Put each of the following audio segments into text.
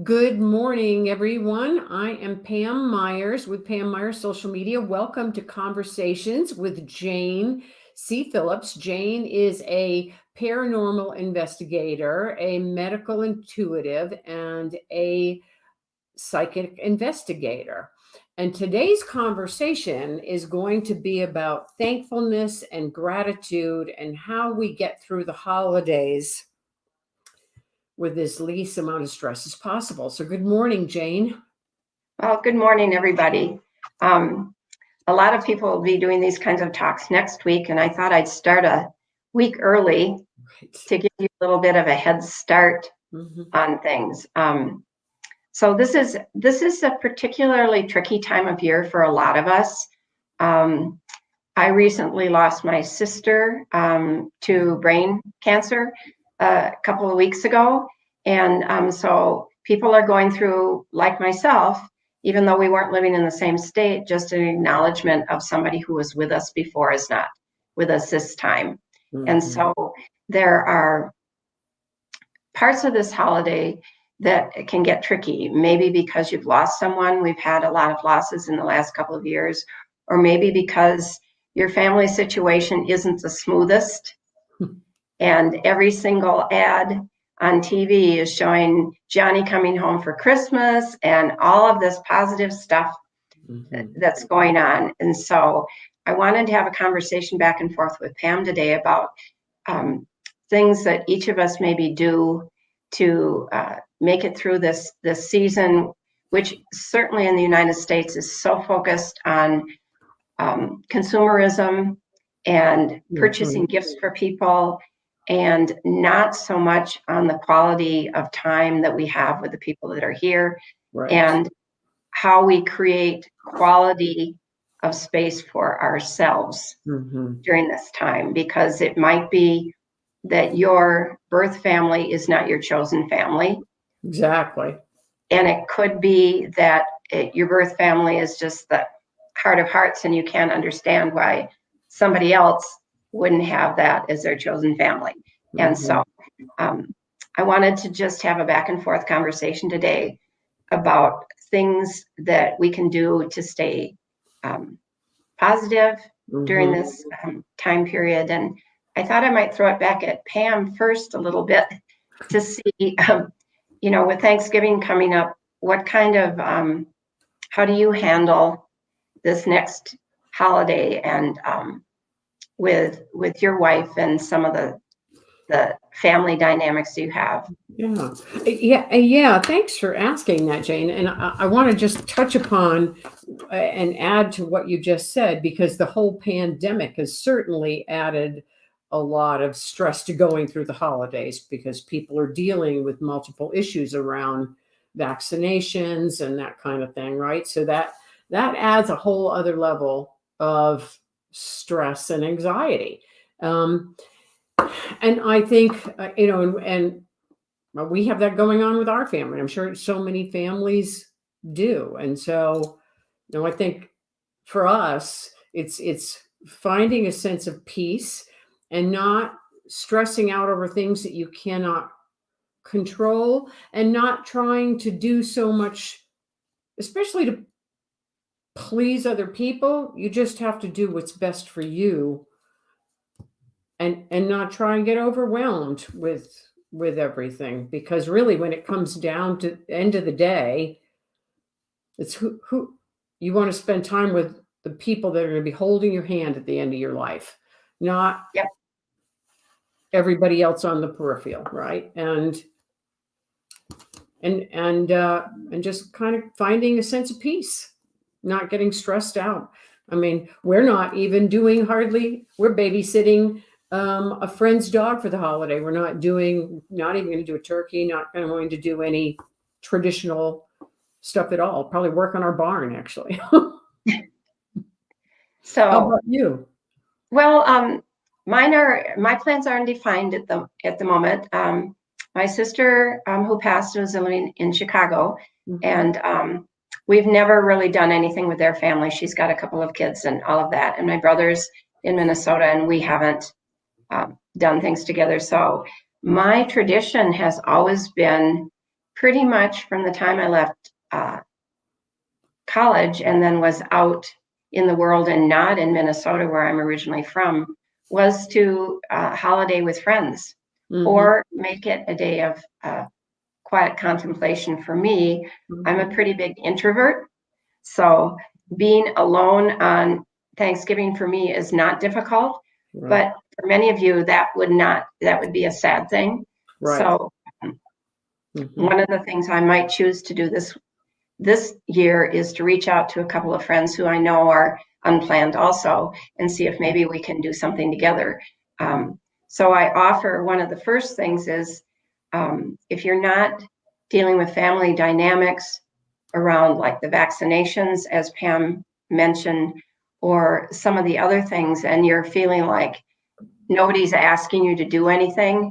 Good morning, everyone. I am Pam Myers with Pam Myers Social Media. Welcome to Conversations with Jane C. Phillips. Jane is a paranormal investigator, a medical intuitive, and a psychic investigator. And today's conversation is going to be about thankfulness and gratitude and how we get through the holidays with as least amount of stress as possible. So, good morning, Jane. Well, good morning, everybody. A lot of people will be doing these kinds of talks next week, and I thought I'd start a week early Right. to give you a little bit of a head start on things. So this is a particularly tricky time of year for a lot of us. I recently lost my sister to brain cancer a couple of weeks ago, and so people are going through, like myself, even though we weren't living in the same state, just an acknowledgement of somebody who was with us before is not with us this time. And so there are parts of this holiday that can get tricky, maybe because you've lost someone. We've had a lot of losses in the last couple of years, or maybe because your family situation isn't the smoothest. And every single ad on TV is showing Johnny coming home for Christmas and all of this positive stuff that's going on. And so I wanted to have a conversation back and forth with Pam today about things that each of us maybe do to make it through this season, which certainly in the United States is so focused on consumerism and purchasing gifts for people, and not so much on the quality of time that we have with the people that are here, and how we create quality of space for ourselves during this time, because it might be that your birth family is not your chosen family. Exactly. And it could be that your birth family is just the heart of hearts, and you can't understand why somebody else wouldn't have that as their chosen family. And so I wanted to just have a back and forth conversation today about things that we can do to stay positive during this time period. And I thought I might throw it back at Pam first a little bit to see, with Thanksgiving coming up, what kind of, how do you handle this next holiday, and with your wife and some of the family dynamics you have? Yeah. Thanks for asking that, Jane. And I want to just touch upon and add to what you just said, because the whole pandemic has certainly added a lot of stress to going through the holidays, because people are dealing with multiple issues around vaccinations and that kind of thing, right? So that adds a whole other level of stress and anxiety. And I think, and we have that going on with our family. I'm sure so many families do. And so, I think for us, it's finding a sense of peace and not stressing out over things that you cannot control, and not trying to do so much, especially to please other people. You just have to do what's best for you, and not try and get overwhelmed with everything, because really when it comes down to the end of the day, it's who you want to spend time with, the people that are going to be holding your hand at the end of your life, not everybody else on the peripheral, right? And just kind of finding a sense of peace, not getting stressed out. I mean, we're not even doing we're babysitting a friend's dog for the holiday. We're not even going to do a turkey, not going to do any traditional stuff at all. Probably work on our barn, actually. So how about you? Well, my plans are undefined at the moment. My sister, who passed, was living in Chicago, and we've never really done anything with their family. She's got a couple of kids and all of that, and my brother's in Minnesota, and we haven't done things together. So my tradition has always been pretty much from the time I left college and then was out in the world and not in Minnesota, where I'm originally from, was to holiday with friends or make it a day of quiet contemplation. For me, I'm a pretty big introvert. So being alone on Thanksgiving for me is not difficult, but for many of you, that would be a sad thing. Right. So one of the things I might choose to do this year is to reach out to a couple of friends who I know are unplanned also and see if maybe we can do something together. So I offer, one of the first things is, if you're not dealing with family dynamics around like the vaccinations, as Pam mentioned, or some of the other things, and you're feeling like nobody's asking you to do anything,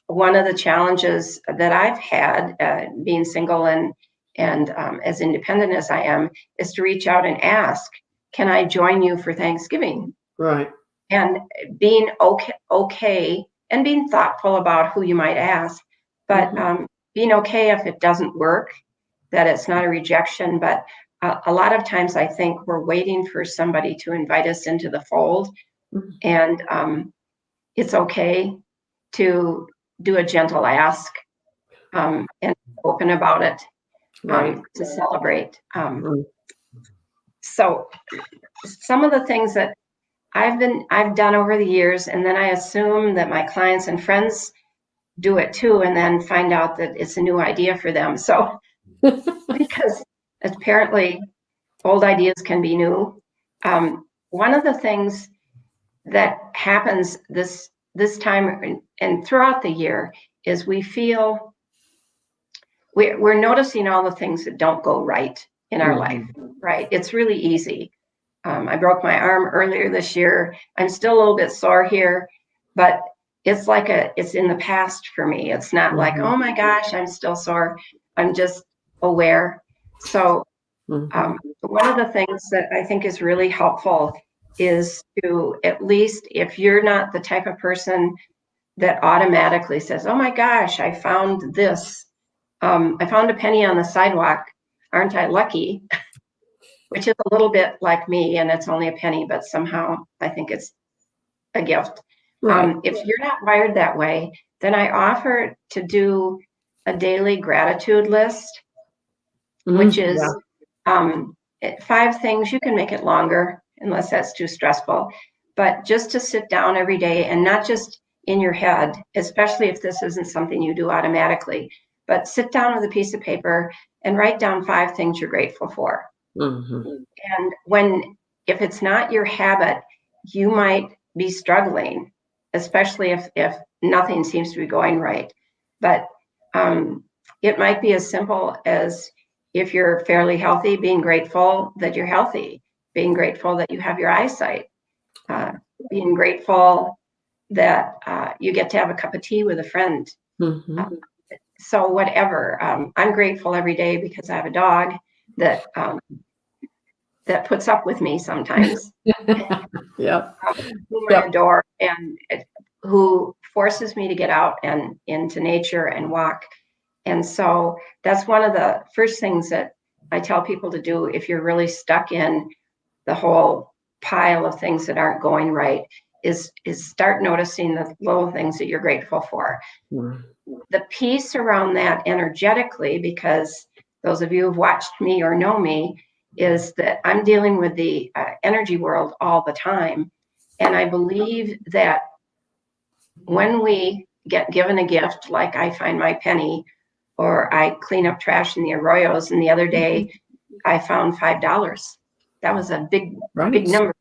one of the challenges that I've had being single and as independent as I am is to reach out and ask, can I join you for Thanksgiving? Right. And being okay and being thoughtful about who you might ask, but being okay if it doesn't work, that it's not a rejection. But a lot of times I think we're waiting for somebody to invite us into the fold, and it's okay to do a gentle ask and open about it, to celebrate. So some of the things that I've done over the years, and then I assume that my clients and friends do it too, and then find out that it's a new idea for them. So because apparently old ideas can be new. One of the things that happens this time and throughout the year is we feel we're noticing all the things that don't go right in our life, right? It's really easy. I broke my arm earlier this year. I'm still a little bit sore here, but it's like it's in the past for me. It's not like, oh my gosh, I'm still sore. I'm just aware. So one of the things that I think is really helpful is to, at least if you're not the type of person that automatically says, oh my gosh, I found this. I found a penny on the sidewalk. Aren't I lucky? Which is a little bit like me, and it's only a penny, but somehow I think it's a gift. If you're not wired that way, then I offer to do a daily gratitude list, which is 5 things. You can make it longer unless that's too stressful, but just to sit down every day and not just in your head, especially if this isn't something you do automatically, but sit down with a piece of paper and write down 5 things you're grateful for. And if it's not your habit, you might be struggling, especially if nothing seems to be going right. But it might be as simple as, if you're fairly healthy, being grateful that you're healthy, being grateful that you have your eyesight, being grateful that you get to have a cup of tea with a friend. So whatever, I'm grateful every day because I have a dog that puts up with me sometimes. Whom I adore, and who forces me to get out and into nature and walk. And so that's one of the first things that I tell people to do if you're really stuck in the whole pile of things that aren't going right, is start noticing the little things that you're grateful for. The piece around that energetically, because those of you who've watched me or know me, is that I'm dealing with the energy world all the time. And I believe that when we get given a gift, like I find my penny, or I clean up trash in the arroyos, and the other day I found $5. That was a big number.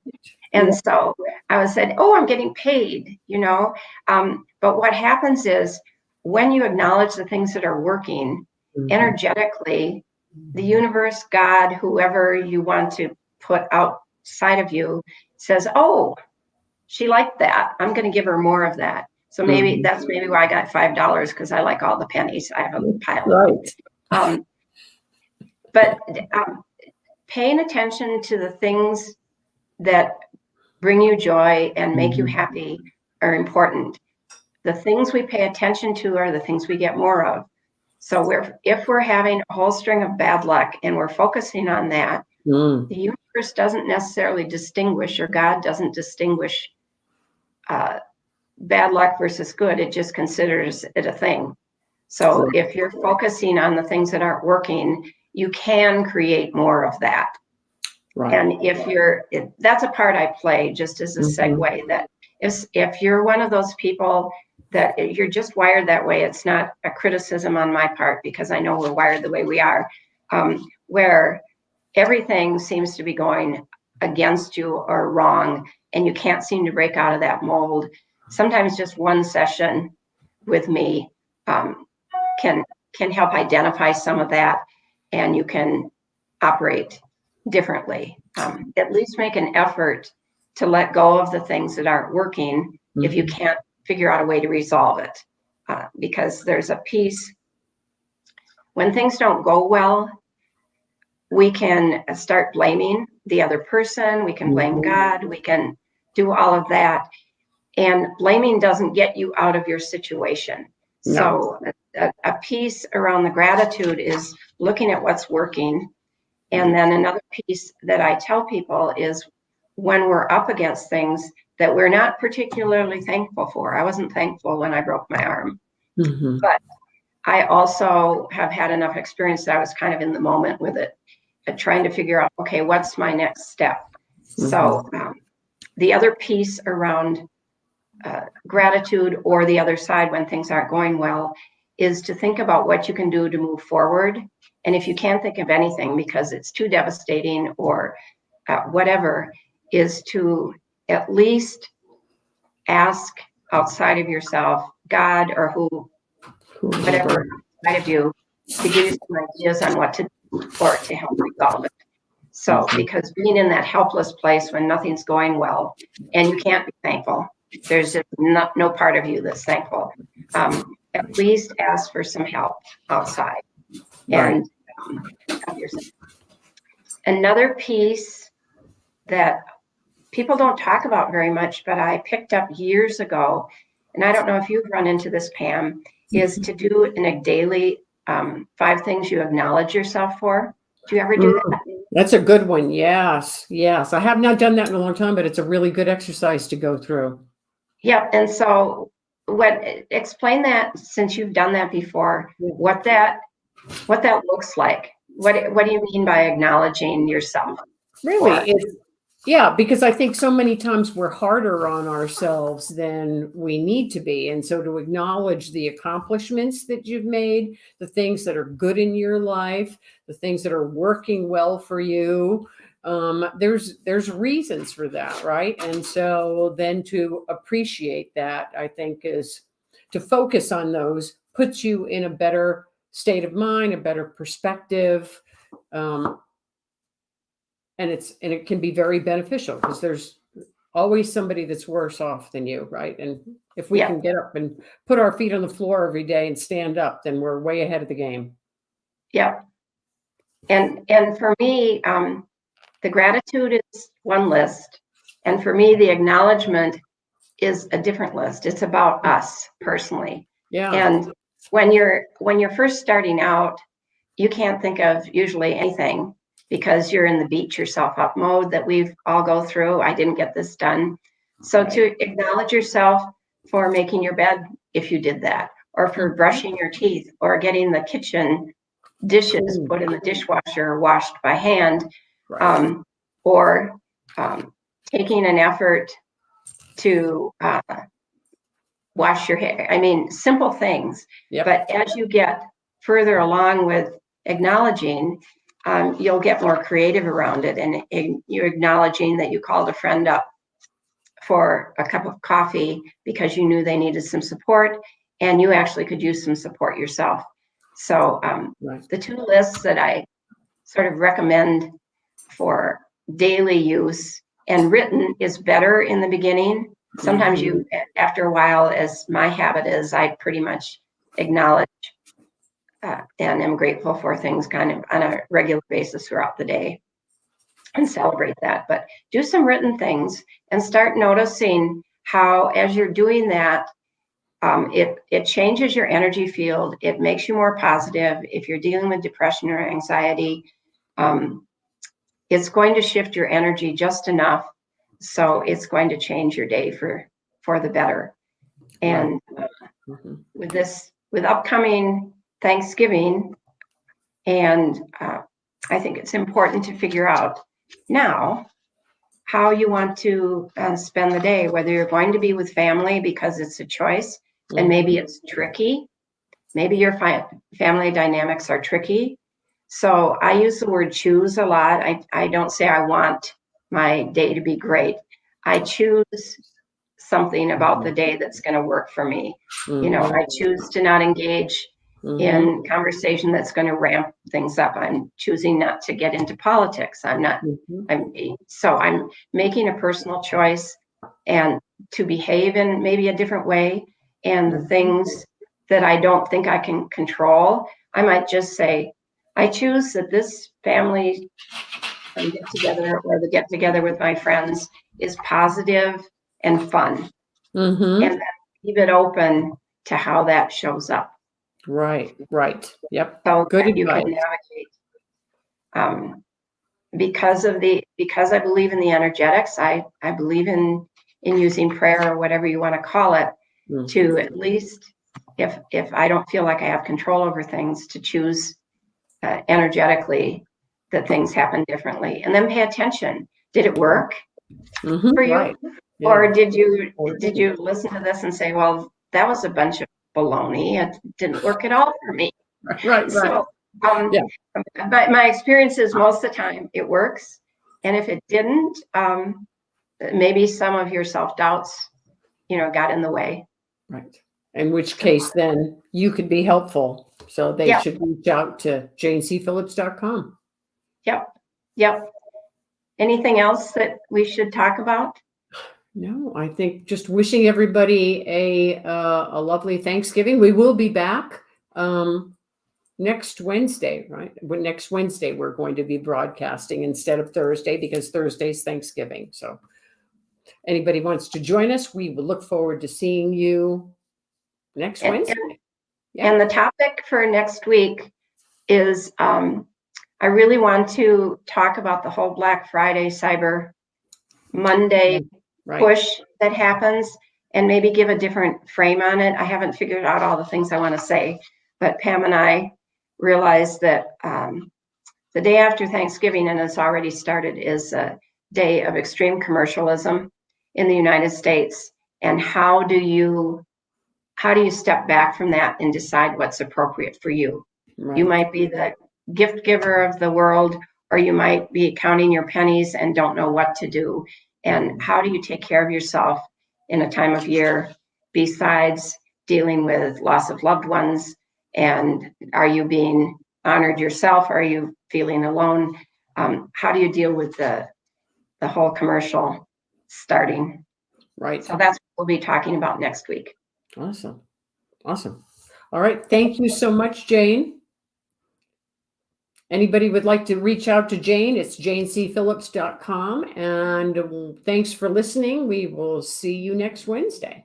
And so I said, oh, I'm getting paid, but what happens is, when you acknowledge the things that are working energetically, the universe, God, whoever you want to put outside of you, says, oh, she liked that. I'm going to give her more of that. So maybe that's why I got $5, because I like all the pennies. I have a pile. But paying attention to the things that bring you joy and make you happy are important. The things we pay attention to are the things we get more of. So if we're having a whole string of bad luck and we're focusing on that, the universe doesn't necessarily distinguish, or God doesn't distinguish bad luck versus good. It just considers it a thing. So if you're focusing on the things that aren't working, you can create more of that. Right. And that's a part I play, just as a segue, that if you're one of those people that you're just wired that way, it's not a criticism on my part, because I know we're wired the way we are, where everything seems to be going against you or wrong, and you can't seem to break out of that mold. Sometimes just one session with me can help identify some of that, and you can operate differently. At least make an effort to let go of the things that aren't working if you can't figure out a way to resolve it. Because there's a piece, when things don't go well, we can start blaming the other person, we can blame God, we can do all of that. And blaming doesn't get you out of your situation. No. So a piece around the gratitude is looking at what's working. And then another piece that I tell people is, when we're up against things that we're not particularly thankful for. I wasn't thankful when I broke my arm, but I also have had enough experience that I was kind of in the moment with it, trying to figure out, okay, what's my next step? So the other piece around gratitude, or the other side when things aren't going well, is to think about what you can do to move forward. And if you can't think of anything because it's too devastating or whatever, is to at least ask outside of yourself, God or whatever outside of you, to give you some ideas on what to do or to help resolve it. So, because being in that helpless place when nothing's going well and you can't be thankful, there's just no part of you that's thankful. At least ask for some help outside. Right. And another piece that people don't talk about very much, but I picked up years ago, and I don't know if you've run into this, Pam, is to do in a daily 5 things you acknowledge yourself for. Do you ever do that? That's a good one. Yes. I have not done that in a long time, but it's a really good exercise to go through. Yeah. And so explain that, since you've done that before, what that looks like. What do you mean by acknowledging yourself? Really? Yeah, because I think so many times we're harder on ourselves than we need to be. And so to acknowledge the accomplishments that you've made, the things that are good in your life, the things that are working well for you, there's reasons for that, right? And so then to appreciate that, I think, is to focus on those, puts you in a better state of mind, a better perspective. And it can be very beneficial, because there's always somebody that's worse off than you, right? And if we can get up and put our feet on the floor every day and stand up, then we're way ahead of the game. Yeah. And for me, the gratitude is one list. And for me, the acknowledgement is a different list. It's about us personally. Yeah. And when you're first starting out, you can't think of usually anything, because you're in the beat yourself up mode that we've all go through. I didn't get this done. So to acknowledge yourself for making your bed, if you did that, or for brushing your teeth, or getting the kitchen dishes put in the dishwasher, washed by hand, or taking an effort to wash your hair. I mean, simple things. Yep. But as you get further along with acknowledging, you'll get more creative around it, and you're acknowledging that you called a friend up for a cup of coffee because you knew they needed some support, and you actually could use some support yourself. So the 2 lists that I sort of recommend for daily use, and written is better in the beginning. Sometimes you, after a while, as my habit is, I pretty much acknowledge and am grateful for things kind of on a regular basis throughout the day, and celebrate that. But do some written things and start noticing how, as you're doing that, It changes your energy field. It makes you more positive. If you're dealing with depression or anxiety, it's going to shift your energy just enough, so it's going to change your day for the better. And with upcoming Thanksgiving, and I think it's important to figure out now how you want to spend the day, whether you're going to be with family because it's a choice, and maybe it's tricky. Maybe your family dynamics are tricky. So I use the word choose a lot. I don't say I want my day to be great. I choose something about the day that's going to work for me. I choose to not engage in conversation that's going to ramp things up. I'm choosing not to get into politics. I'm making a personal choice and to behave in maybe a different way. And the things that I don't think I can control, I might just say, I choose that this family get together or the get together with my friends is positive and fun. And then leave it open to how that shows up. Right. Yep. So good advice. You can navigate. Because I believe in the energetics, I believe in using prayer or whatever you want to call it, to at least, if I don't feel like I have control over things, to choose energetically that things happen differently, and then pay attention. Did it work for you? Right. Yeah. Or did you listen to this and say, well, that was a bunch of baloney. It didn't work at all for me. Right. So, but my experience is most of the time it works. And if it didn't, maybe some of your self-doubts, got in the way. Right. In which case, then you could be helpful. So they should reach out to janecphillips.com. Yep. Anything else that we should talk about? No, I think just wishing everybody a lovely Thanksgiving. We will be back next Wednesday, right? Next Wednesday, we're going to be broadcasting instead of Thursday, because Thursday's Thanksgiving. So anybody wants to join us, we will look forward to seeing you next Wednesday. And the topic for next week is, I really want to talk about the whole Black Friday, Cyber Monday push that happens, and maybe give a different frame on it. I haven't figured out all the things I want to say, but Pam and I realized that the day after Thanksgiving, and it's already started, is a day of extreme commercialism in the United States. And how do you step back from that and decide what's appropriate for you? Right. You might be the gift giver of the world, or you might be counting your pennies and don't know what to do. And how do you take care of yourself in a time of year besides dealing with loss of loved ones? And are you being honored yourself? Are you feeling alone? How do you deal with the whole commercial starting? Right. So that's what we'll be talking about next week. Awesome. All right. Thank you so much, Jane. Anybody would like to reach out to Jane, it's janecphillips.com. And thanks for listening. We will see you next Wednesday.